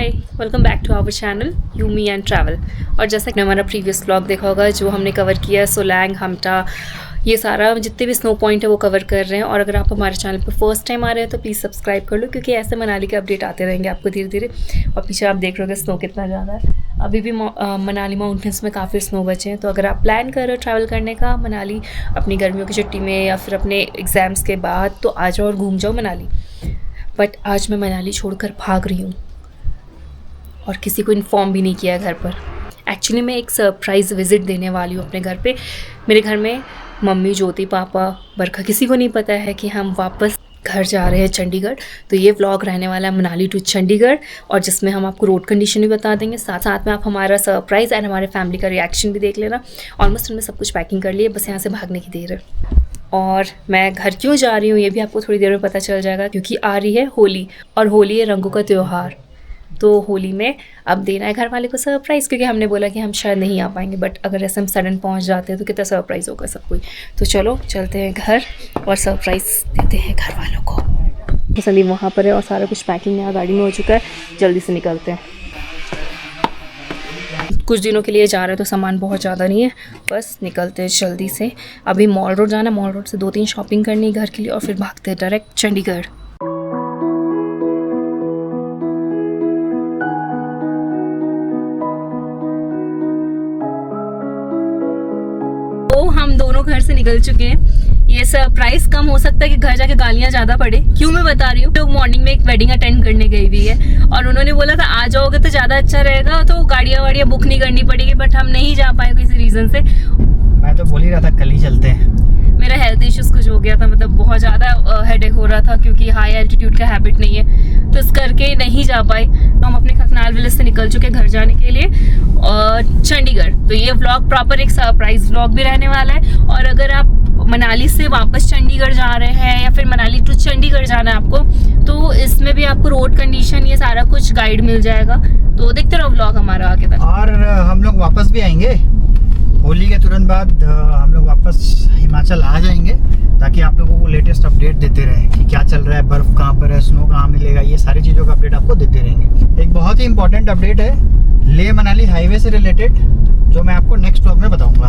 Hi, welcome back to our channel you me and travel. और जैसा कि हमारा प्रीवियस व्लॉग देखा होगा जो हमने कवर किया सोलैंग, हमटा, ये सारा जितने भी स्नो पॉइंट है वो कवर कर रहे हैं। और अगर आप हमारे चैनल पर फर्स्ट टाइम आ रहे हैं तो प्लीज़ सब्सक्राइब कर लो, क्योंकि ऐसे मनाली के अपडेट आते रहेंगे आपको धीरे धीरे। और पीछे आप देख रहे हो स्नो कितना ज़्यादा है। अभी भी मनाली माउंटेन्स में काफ़ी स्नो बचे हैं। तो अगर आप प्लान कर रहे हो ट्रैवल करने का मनाली अपनी गर्मियों की छुट्टी में या फिर अपने एग्ज़ाम्स के बाद, तो आ जाओ और घूम जाओ मनाली। बट आज मैं मनाली छोड़कर भाग रही हूँ और किसी को इन्फॉर्म भी नहीं किया घर पर। एक्चुअली मैं एक सरप्राइज़ विज़िट देने वाली हूँ अपने घर पे। मेरे घर में मम्मी, ज्योति, पापा, बरखा, किसी को नहीं पता है कि हम वापस घर जा रहे हैं चंडीगढ़। तो ये व्लॉग रहने वाला है मनाली टू चंडीगढ़, और जिसमें हम आपको रोड कंडीशन भी बता देंगे, साथ साथ में आप हमारा सरप्राइज़ एंड हमारे फैमिली का रिएक्शन भी देख लेना। ऑलमोस्ट हमने सब कुछ पैकिंग कर लिया, बस यहाँ से भागने की देर है। और मैं घर क्यों जा रही हूँ ये भी आपको थोड़ी देर में पता चल जाएगा, क्योंकि आ रही है होली, और होली है रंगों का त्यौहार। तो होली में अब देना है घर वाले को सरप्राइज़, क्योंकि हमने बोला कि हम शायद नहीं आ पाएंगे, बट अगर ऐसे हम सडन पहुंच जाते हैं तो कितना सरप्राइज़ होगा सब कोई। तो चलो चलते हैं घर और सरप्राइज़ देते हैं घर वालों को। तो संदीप वहाँ पर है और सारा कुछ पैकिंग यहाँ गाड़ी में हो चुका है, जल्दी से निकलते हैं। कुछ दिनों के लिए जा रहे हैं तो सामान बहुत ज़्यादा नहीं है, बस निकलते हैं जल्दी से। अभी मॉल रोड जाना, मॉल रोड से 2-3 शॉपिंग करनी है घर के लिए, और फिर भागते हैं डायरेक्ट चंडीगढ़। तो हम दोनों घर से निकल चुके हैं। ये सरप्राइज कम हो सकता है कि घर जाके गालियां ज्यादा पड़े। क्यों मैं बता रही हूँ, लोग मॉर्निंग में एक वेडिंग अटेंड करने गई हुई है और उन्होंने बोला था आ जाओगे तो ज्यादा अच्छा रहेगा, तो गाड़ियां वाड़ियां बुक नहीं करनी पड़ेगी, बट हम नहीं जा पाए किसी रीजन से। मैं तो बोल ही रहा था कल ही चलते हैं। मेरा हेल्थ इश्यूज कुछ हो गया था, मतलब बहुत ज़्यादा हेडेक हो रहा था, क्योंकि हाई एल्टीट्यूड का हैबिट नहीं है, तो इस करके नहीं जा पाए। तो हम अपने खकनाल विलेज से निकल चुके घर जाने के लिए चंडीगढ़। तो ये व्लॉग प्रॉपर एक सरप्राइज व्लॉग भी रहने वाला है। और अगर आप मनाली से वापस चंडीगढ़ जा रहे हैं या फिर मनाली टू चंडीगढ़ जाना है आपको, तो इसमें भी आपको रोड कंडीशन ये सारा कुछ गाइड मिल जाएगा। तो देखते रहो व्लॉग हमारा आगे तक। और हम लोग वापस भी आएंगे होली के तुरंत बाद। हम लोग वापस हिमाचल आ जाएंगे, ताकि आप लोगों को लेटेस्ट अपडेट देते रहे कि क्या चल रहा है, बर्फ कहाँ पर है, स्नो कहाँ मिलेगा, ये सारी चीज़ों का अपडेट आपको देते रहेंगे। एक बहुत ही इंपॉर्टेंट अपडेट है लेह मनाली हाईवे से रिलेटेड, जो मैं आपको नेक्स्ट व्लॉग में बताऊंगा।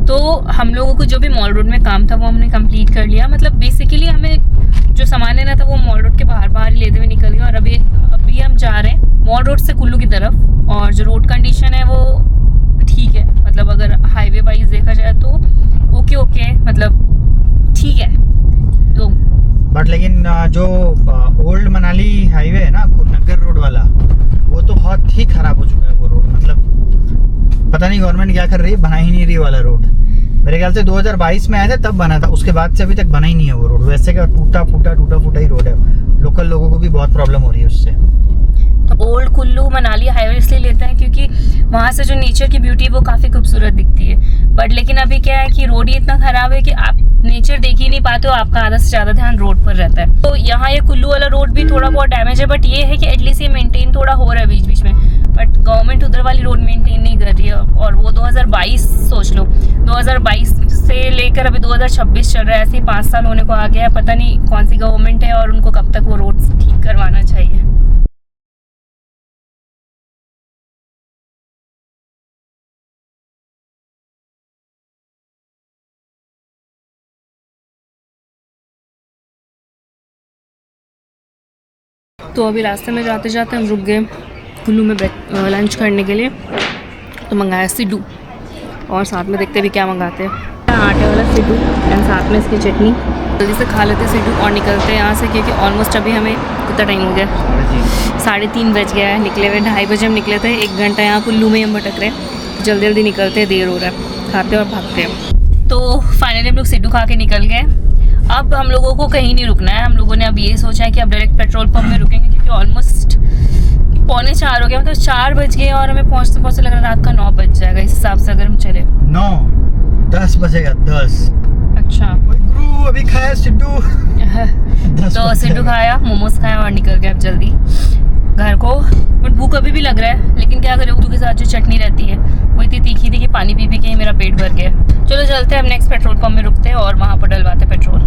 तो हम लोगों को जो भी मॉल रोड में काम था वो हमने कंप्लीट कर लिया। मतलब बेसिकली हमें जो सामान लेना था वो मॉल रोड के बाहर ही लेते हुए निकल गए। और अभी हम जा रहे हैं मॉल रोड से कुल्लू की तरफ, और जो रोड कंडीशन है वो ठीक है। मतलब अगर हाईवे वाइज देखा जाए तो ओके मतलब ठीक है। तो बट लेकिन जो ओल्ड मनाली हाईवे है ना, नगर रोड वाला, वो तो बहुत ही खराब हो चुका है। वो रोड मतलब पता नहीं गवर्नमेंट क्या कर रही है, बना ही नहीं रही वाला रोड। मेरे ख्याल से 2022 में आया था तब बना था, उसके बाद से अभी तक बना ही नहीं है वो रोड। वैसे का टूटा फूटा ही रोड है। लोकल लोगों को भी बहुत प्रॉब्लम हो रही है उससे। तो ओल्ड कुल्लू मनाली हाईवे इसलिए लेते हैं क्योंकि वहाँ से जो नेचर की ब्यूटी है वो काफ़ी खूबसूरत दिखती है। बट लेकिन अभी क्या है कि रोड ही इतना ख़राब है कि आप नेचर देख ही नहीं पाते हो, आपका आधा से ज़्यादा ध्यान रोड पर रहता है। तो यहाँ ये कुल्लू वाला रोड भी थोड़ा बहुत डैमेज है, बट ये है कि एटलीस्ट ये मेंटेन थोड़ा हो रहा है बीच बीच में। बट गवर्नमेंट उधर वाली रोड मेंटेन नहीं कर रही है। और वो 2022 सोच लो, 2022 से लेकर अभी 2026 चल रहा है, ऐसे ही 5 साल होने को आ गया है। पता नहीं कौन सी गवर्नमेंट है और उनको कब तक वो रोड ठीक करवाना चाहिए। तो अभी रास्ते में जाते जाते हम रुक गए कुल्लू में लंच करने के लिए। तो मंगाया सिड्डू, और साथ में देखते भी क्या मंगाते हैं। आटे वाला सिड्डू एंड साथ में इसकी चटनी। जल्दी से खा लेते सिड्डू और निकलते हैं यहाँ से, क्योंकि ऑलमोस्ट अभी हमें कितना टाइम हो गया, 3:30 बज गया है। निकले हुए 2:30 बजे हम निकले थे। 1 घंटा यहाँ कुल्लू में हम भटक रहे हैं। जल्दी जल्दी निकलते हैं, देर हो रहा है। खाते और भागते हैं। तो फाइनली हम लोग सिड्डू खा के निकल गए। अब हम लोगों को कहीं नहीं रुकना है। हम लोगों ने अब ये सोचा है कि अब डायरेक्ट पेट्रोल पंप में रुकेंगे, क्योंकि ऑलमोस्ट 3:45 हो गया। मतलब 4 बज गए और हमें पहुँचते लग रहा है रात का 9 बज जाएगा इस हिसाब से, अगर हम चले। 10 बजेगा 10। अच्छा, अभी खाया सिड्डू। तो सिड्डू खाया, मोमोज खाया और निकल गया अब जल्दी घर को। बट भूख अभी भी लग रहा है, लेकिन क्या करें, उर्दू के साथ जो चटनी रहती है वो इतनी तीखी थी कि पानी पी के ही मेरा पेट भर गया। चलो चलते हैं, हम नेक्स्ट पेट्रोल पंप में रुकते हैं और वहाँ पर डलवाते पेट्रोल।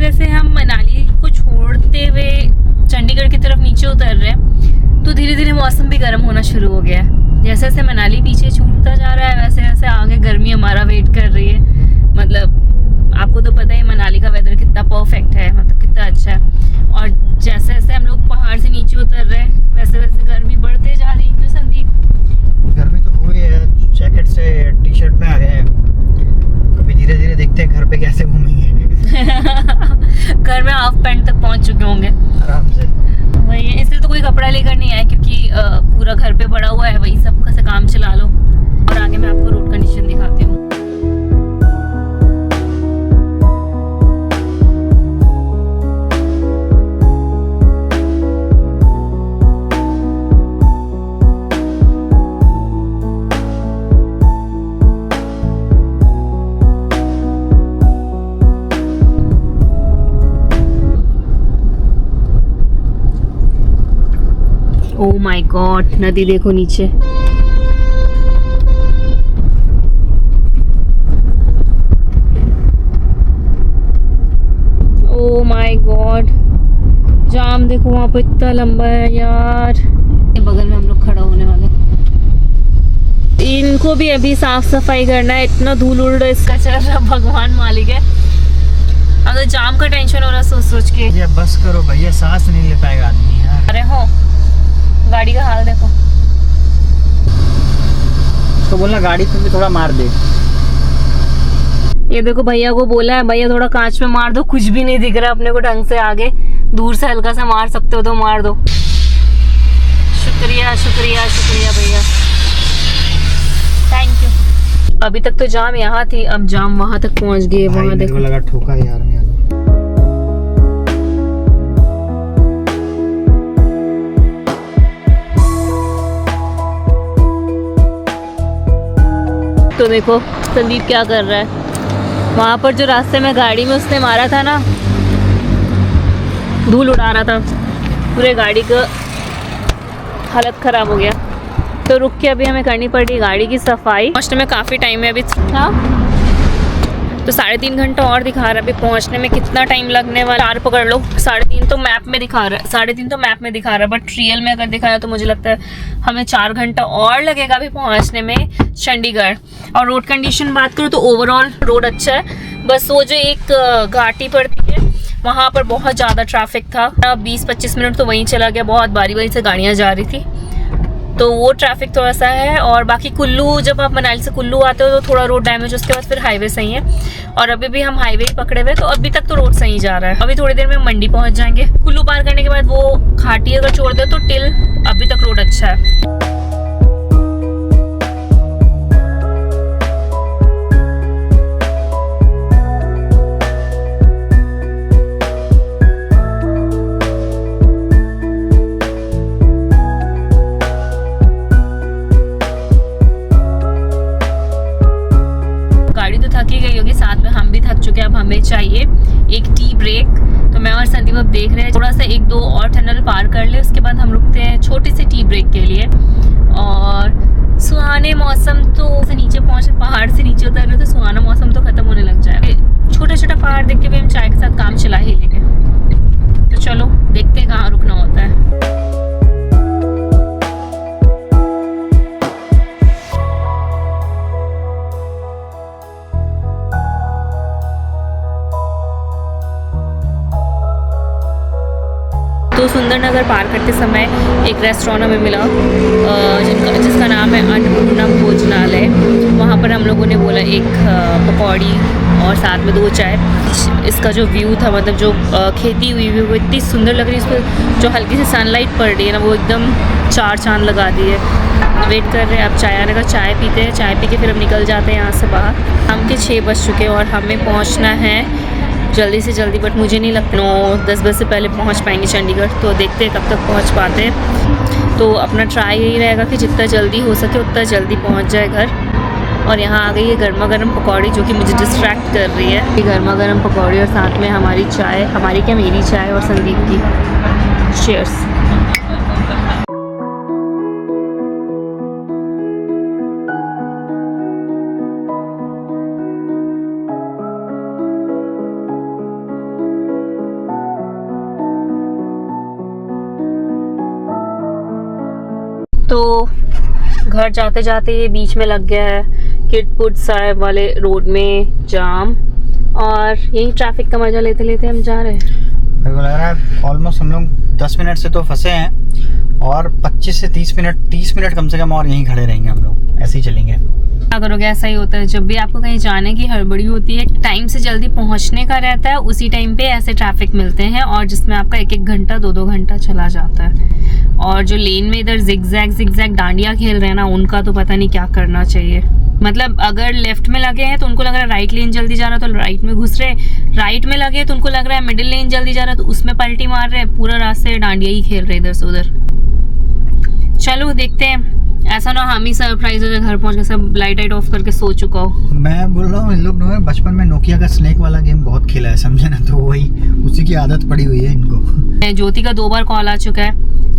जैसे हम मनाली को छोड़ते हुए चंडीगढ़ की तरफ नीचे उतर रहे हैं तो धीरे धीरे मौसम भी गर्म होना शुरू हो गया है। जैसे जैसे मनाली पीछे छूटता जा रहा है वैसे वैसे आगे गर्मी हमारा वेट कर रही है। मतलब आपको तो पता ही मनाली का वेदर कितना परफेक्ट है, मतलब कितना अच्छा है। और जैसे जैसे हम लोग पहाड़ से नीचे उतर रहे हैं वैसे वैसे गर्मी बढ़ते जा रही है। क्यों संदीप? गर्मी तो हुई है, जैकेट से टी शर्ट में आ गए हैं। कभी धीरे धीरे देखते हैं घर पे कैसे घूमेंगे। घर में हाफ पैंट तक पहुंच चुके होंगे आराम से। वही है, इसलिए तो कोई कपड़ा लेकर नहीं आया क्योंकि पूरा घर पे पड़ा हुआ है, वही सब का काम चला लो। और आगे मैं आपको रोड कंडीशन दिखाती हूँ। ओह माय गॉड, नदी देखो नीचे। ओह माय गॉड, जाम देखो वहां पे इतना लंबा है यार। बगल में हम लोग खड़ा होने वाले। इनको भी अभी साफ सफाई करना है, इतना धूल उड़ रहा है, इसका चल रहा, भगवान मालिक है। अगर जाम का टेंशन हो रहा है सोच सोच के। ये बस करो भैया, सांस नहीं ले पाएगा आदमी यार। अरे हो, गाड़ी का हाल देखो। तो बोलना गाड़ी तुम भी थोड़ा मार दे। ये देखो भैया को बोला है, भैया थोड़ा कांच में मार दो, कुछ भी नहीं दिख रहा अपने को ढंग से आगे। दूर से हल्का सा मार सकते हो तो मार दो। शुक्रिया शुक्रिया शुक्रिया भैया, थैंक यू। अभी तक तो जाम यहाँ थी, अब जाम वहां तक पहुंच गए। वहां देखो, लगा ठोका यार मैं। तो देखो संदीप क्या कर रहा है। वहाँ पर जो रास्ते में गाड़ी में उसने मारा था ना, धूल उड़ा रहा था, पूरे गाड़ी का हालत ख़राब हो गया। तो रुक के अभी हमें करनी पड़ी गाड़ी की सफाई। पहुँचने में काफ़ी टाइम है अभी। हाँ, तो 3.5 घंटा और दिखा रहा है। अभी पहुँचने में कितना टाइम लगने वाला, 4 पकड़ लो। 3.5 तो मैप में दिखा रहा है, 3.5 तो मैप में दिखा रहा है, बट रियल में अगर दिखाया तो मुझे लगता है हमें 4 घंटा और लगेगा अभी पहुँचने में चंडीगढ़। और रोड कंडीशन बात करूँ तो ओवरऑल रोड अच्छा है, बस वो जो एक घाटी पड़ती है वहाँ पर बहुत ज़्यादा ट्रैफिक था। 20-25 मिनट तो वहीं चला गया, बहुत बारी बारी से गाड़ियाँ जा रही थी, तो वो ट्रैफिक थोड़ा सा है। और बाकी कुल्लू, जब आप मनाली से कुल्लू आते हो तो थोड़ा रोड डैमेज, उसके बाद फिर हाईवे सही है। और अभी भी हम हाईवे ही पकड़े हुए, तो अभी तक तो रोड सही जा रहा है। अभी थोड़ी देर में मंडी पहुंच जाएंगे। कुल्लू पार करने के बाद वो घाटी अगर छोड़ दे तो टिल अभी तक रोड अच्छा है। थकी गई होगी, साथ में हम भी थक चुके हैं। अब हमें चाहिए एक टी ब्रेक। तो मैं और संदीप अब देख रहे हैं थोड़ा सा 1-2 और टनल पार कर ले, उसके बाद हम रुकते हैं छोटी सी टी ब्रेक के लिए। और सुहाने मौसम तो से नीचे पहुंचे, पहाड़ से नीचे उतर रहे तो सुहाना मौसम तो खत्म होने लग जाएगा। छोटा छोटा पहाड़ देख के भी हम चाय के साथ काम चला ही लेंगे। तो चलो देखते हैं कहाँ रुकना होता है। तो सुंदरनगर पार करते समय एक रेस्टोरेंट हमें मिला जिसका नाम है अन्नपूर्णा भोजनालय। वहाँ पर हम लोगों ने बोला एक पकौड़ी और साथ में 2 चाय। इसका जो व्यू था, मतलब जो खेती हुई हुई वो इतनी सुंदर लग रही है, उस पर जो हल्की सी सनलाइट पड़ रही है ना, वो एकदम 4 चांद लगा दी है। वेट कर रहे हैं अब चाय आने का, चाय पीते हैं, चाय पी के फिर हम निकल जाते हैं यहाँ से बाहर। शाम के 6 बज चुके हैं और हमें पहुँचना है जल्दी से जल्दी, बट मुझे नहीं लगता 9-10 बजे से पहले पहुंच पाएंगे चंडीगढ़। तो देखते हैं कब तक पहुंच पाते हैं। तो अपना ट्राई यही रहेगा कि जितना जल्दी हो सके उतना जल्दी पहुंच जाए घर। और यहाँ आ गई है गर्मा गर्म पकौड़ी जो कि मुझे डिस्ट्रैक्ट कर रही है। ये गर्मा गर्म पकौड़ी और साथ में हमारी चाय, हमारी क्या मेरी चाय और संदीप की। चीयर्स। घर जाते जाते ये बीच में लग गया है किडपुट साहिब वाले रोड में जाम, और यही ट्रैफिक का मजा लेते लेते हम जा रहे हैं। मेरे को लग रहा है ऑलमोस्ट हम लोग 10 मिनट से तो फंसे हैं और 25 से 30 मिनट कम से कम और यहीं खड़े रहेंगे हम लोग, ऐसे ही चलेंगे। क्या करोगे, ऐसा ही होता है जब भी आपको कहीं जाने की हड़बड़ी होती है, टाइम से जल्दी पहुंचने का रहता है, उसी टाइम पे ऐसे ट्रैफिक मिलते हैं और जिसमें आपका 1-1 घंटा 2-2 घंटा चला जाता है। और जो लेन में इधर जिगजैग डांडिया खेल रहे हैं ना, उनका तो पता नहीं क्या करना चाहिए। मतलब अगर लेफ्ट में लगे हैं तो उनको लग रहा है राइट लेन जल्दी जा रहा है तो राइट में घुस रहे, राइट में लगे तो उनको लग रहा है मिडिल लेन जल्दी जा रहा है तो उसमें पलटी मार रहे हैं, पूरा रास्ते डांडिया ही खेल रहे इधर से उधर। चलो देखते हैं, ऐसा ना हम ही सरप्राइज हो जाए घर पहुंच के सब लाइट ऑफ करके सो चुका हो। मैं बोल रहा हूँ इन लोग ने बचपन में नोकिया का स्नेक वाला गेम बहुत खेला है, समझे ना, तो वही उसी की आदत पड़ी हुई है इनको। ज्योति का 2 बार कॉल आ चुका है,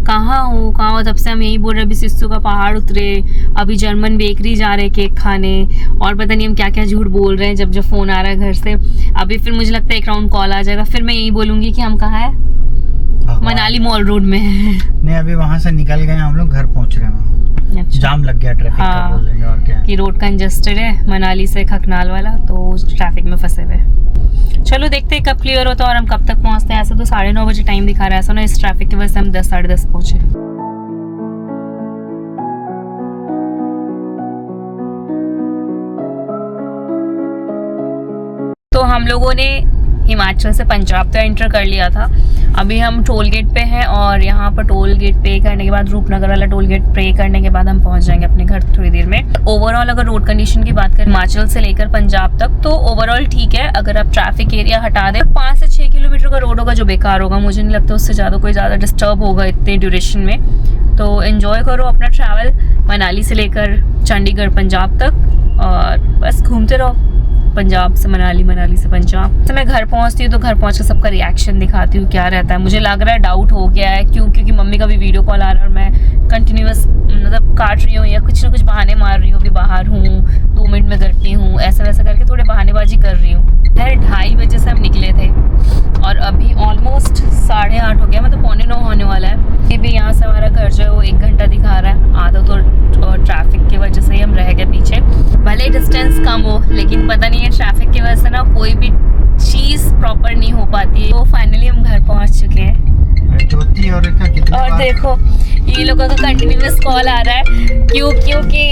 कहाँ हो, तब से हम यही बोल रहे हैं अभी सिस्सू का पहाड़ उतरे, अभी जर्मन बेकरी जा रहे केक खाने, और पता नहीं हम क्या क्या झूठ बोल रहे हैं जब फ़ोन आ रहा है घर से। अभी फिर मुझे लगता है 1 राउंड कॉल आ जाएगा, फिर मैं यही बोलूँगी कि हम कहाँ है, मनाली मॉल रोड में है। नहीं, अभी वहाँ से निकल गए हम लोग, घर पहुँच रहे हैं। अच्छा। जाम लग गया ट्रैफिक का, बोल देंगे और क्या, कि रोड कंजेस्टेड है मनाली से खकनाल वाला, तो ट्रैफिक में फंसे हुए। चलो देखते हैं कब क्लियर होता है और हम कब तक पहुंचते हैं। ऐसा तो 9:30 बजे टाइम दिखा रहा है, ऐसा ना इस ट्रैफिक की वजह से हम 10 साढ़े 10 पहुंचे। तो हम लोगों ने हिमाचल से पंजाब तो एंटर कर लिया था, अभी हम टोल गेट पे हैं और यहाँ पर टोल गेट पे करने के बाद रूपनगर वाला टोल गेट पे करने के बाद हम पहुँच जाएंगे अपने घर थोड़ी देर में। ओवरऑल अगर रोड कंडीशन की बात करें हिमाचल से लेकर पंजाब तक तो ओवरऑल ठीक है, अगर आप ट्रैफिक एरिया हटा दें 5 से 6 किलोमीटर का रोड होगा जो बेकार होगा, मुझे नहीं लगता उससे ज़्यादा डिस्टर्ब होगा इतने ड्यूरेशन में। तो एंजॉय करो अपना ट्रैवल मनाली से लेकर चंडीगढ़ पंजाब तक और बस घूमते रहो, पंजाब से मनाली, मनाली से पंजाब। तो मैं घर पहुंचती हूँ तो घर पहुंच कर सबका रिएक्शन दिखाती हूँ क्या रहता है। मुझे लग रहा है डाउट हो गया है क्योंकि मम्मी का भी वीडियो कॉल आ रहा है और मैं कंटिन्यूअस मतलब काट रही हूँ या कुछ ना कुछ बहाने मार रही हूँ, अभी बाहर हूँ 2 मिनट में करती हूँ, ऐसा वैसा करके थोड़े बहानेबाजी कर रही हूँ। 2:30 बजे से हम निकले थे और अभी ऑलमोस्ट 8:30 हो गया, मतलब 8:45 होने वाला है। ये भी यहाँ से हमारा घर जो है वो 1 घंटा दिखा रहा है, आधा तो ट्रैफिक की वजह से ही हम रह गए पीछे। भले डिस्टेंस कम हो लेकिन पता नहीं है ट्रैफिक की वजह से ना कोई भी चीज़ प्रॉपर नहीं हो पाती है। तो फाइनली हम घर पहुँच चुके हैं। ज्योति और देखो ये लोगों का कंटिन्यूअस कॉल आ रहा है क्योंकि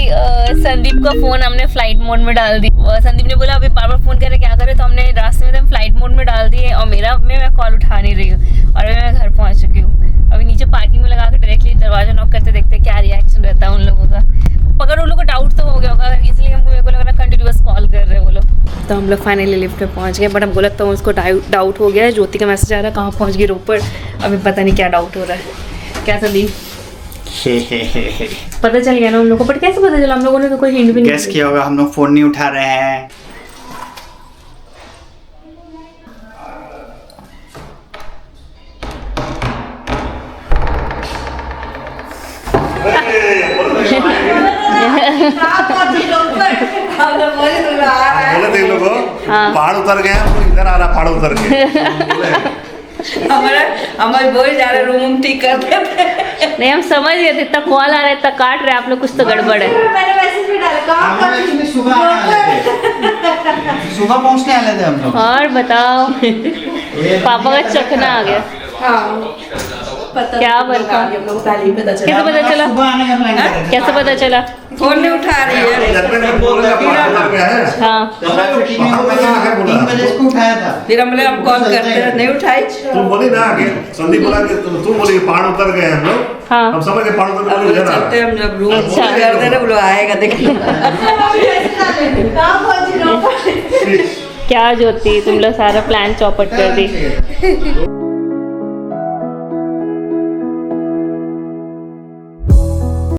संदीप का फ़ोन हमने फ्लाइट मोड में डाल दी। संदीप ने बोला अभी बार फोन करे क्या करे, तो हमने रास्ते में फ्लाइट मोड में डाल दिए और मैं कॉल उठा नहीं रही हूँ और अभी मैं घर पहुँच चुकी हूँ। अभी नीचे पार्किंग में लगा कर डायरेक्टली दरवाजा नॉक करते देखते क्या रिएक्शन रहता है उन लोगों का। अगर उन लोगों को डाउट तो हो गया होगा, इसलिए मेरे को लग रहा है कंटिन्यूअस कॉल कर रहे हैं वो लोग। तो हम लोग फाइनली लिफ्ट में पहुंच गए, बट हमको लगता है उसको डाउट हो गया है। ज्योति का मैसेज आ रहा है कहाँ पहुंच गई रोपड़, अभी पता नहीं क्या डाउट हो रहा है। क्या संदीप पता चल गया ना हम लोग को, बट कैसे पता चला? हम लोगों ने तो कोई हिंट भी नहीं गेस किया होगा, हम लोग फोन नहीं उठा रहे हैं। पहाड़ उतर गए हैं, इधर आ रहा पहाड़ उतर के हमारे बोल जा रहे रूम ठीक करते थे। नहीं हम समझ गए थे, इतना कॉल आ रहा है, इतना काट रहे आप लोग, कुछ तो गड़बड़ है। मैंने मैसेज भी डाला सुबह पहुंचने वाले थे हम लोग। और बताओ पापा का चखना आ गया। हाँ क्या बता, कैसे पता चला? कैसे पता चला? फोन नहीं उठा रही है। हाँ 3 बजे इसको उठाया था, फिर हमने अब कॉल करते नहीं उठाई। तुम बोली ना आगे, संदीप बोला कि तुम बोली पहाड़ उतर गए हम लोग। हाँ हम समझ गए पहाड़ उतर गए, चलते हम जब रूम अच्छा कर दे रहे आएगा देखिए। क्या ज्योति तुम लोग सारा प्लान चौपट कर दी।